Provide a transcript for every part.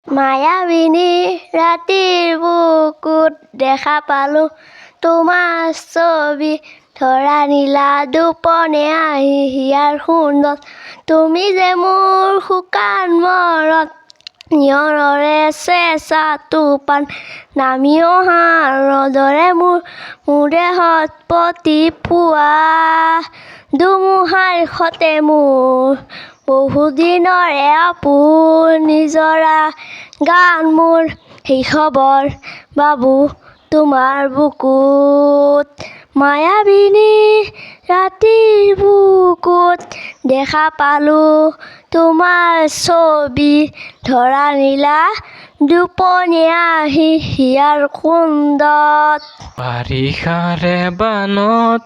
মায়াবিনী ৰাতিৰ বুকুত দেখা পালোঁ তোমাৰ ছবি ধৰা নীলা দুপনে আহি হিয়াৰ সুন্দৰ তুমি যে মোৰ শুকান মৰত নিয়ৰৰে চেঁচা টোপান নামি অহা ৰ'দৰে মোৰ দেহত প্ৰতি পুৱা ধুমুহাৰ সতে মোৰ বহুদিনৰে আপোন নিজৰা গান মোৰ সেই খবৰ বাবু তোমাৰ বুকুত মায়াবিনী ৰাতিৰ বুকুত দেখা পালোঁ তোমাৰ ছবি ধৰা নীলা দুপনি আহি হিয়াৰ কুন্দত বাৰিষাৰে বানত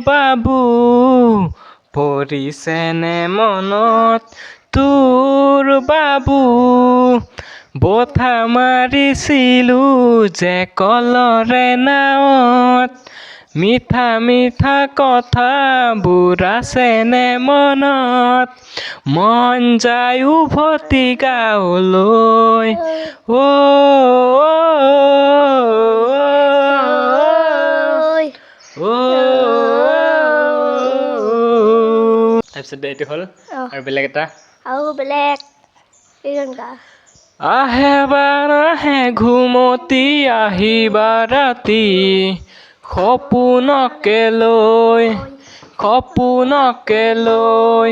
বাবু পৰিছেনে মনত তোৰ বাবু বঠা মাৰিছিলোঁ যে কলৰে নাৱত মিঠা মিঠা কথাবোৰ আছেনে মনত মন যায় উভতি গাঁৱলৈ তাৰপিছত এইটো হ'ল আৰু বেলেগ এটা আৰু বেলেগ আহে বাৰ আহে ঘুমতি আহিবা ৰাতি সপোনকে লৈ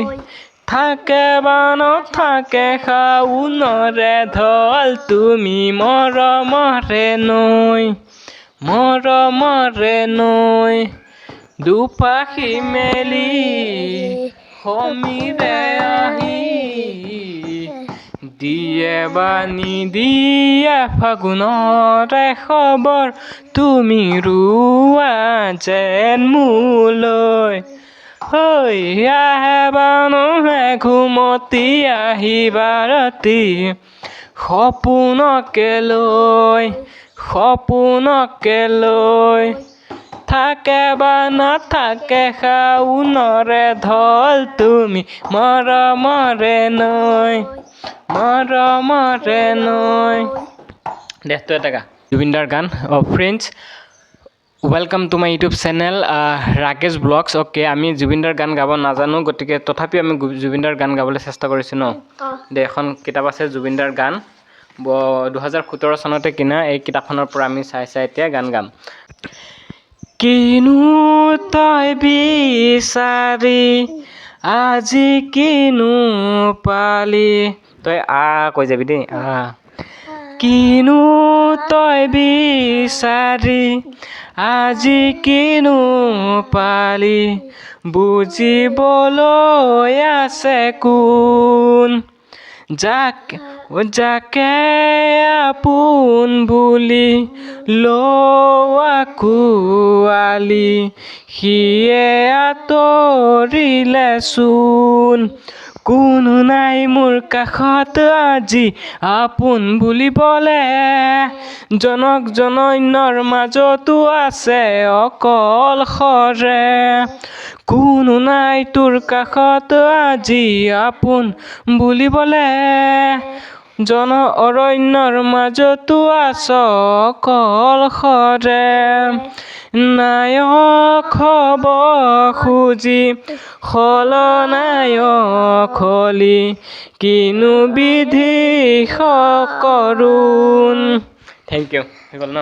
থাকে বান থাকে শাওনৰে ঢল তুমি মৰমৰে নৈ দুপাখি মেলি সমীৰে আহি দিয়ে বানি দিয়ে ফাগুনৰে খবৰ তুমি ৰোৱা যেন মোলৈ আহে বানুহে ঘুমতি আহিবা ৰাতি সপোনকে লৈ থাকে বা নাথাকে শাওনৰে ঢল তুমি মৰমৰে নৈ দেহটো এটা গা জুবিনদাৰ গান friends welcome to my YouTube channel Rakesh blogs okay আমি জুবিনদাৰ গান গাব নাজানো গতিকে তথাপিও আমি জুবিনদাৰ গান গাবলৈ চেষ্টা কৰিছোঁ ন দে এখন কিতাপ আছে জুবিনদাৰ গান 2017 চনতে কিনা এই কিতাপখনৰ পৰা আমি চাই এতিয়া গান গাম কিনো তই বিচাৰি আজি কিনো পালি তই কৈ যাবি দেই কিনো তই বিচাৰি আজি কিনো পালি বুজিবলৈ আছে কোন যাকে আপোন বুলি লোৱাকুৱালি সিয়ে আঁতৰিলে চোন কোনো নাই মোৰ কাষত আজি আপোন বুলিবলে জনক জনন্যৰ মাজতো আছে অকলশৰে কোনো নাই তোৰ কাষত আজি আপোন বুলিবলে জন অৰণ্যৰ মাজতো আছ অকলশৰে নায়ক হ'ব খুজি খলনায়ক হলি কিনো বিধি কৰোণ থেংক ইউ হৈ গ'ল ন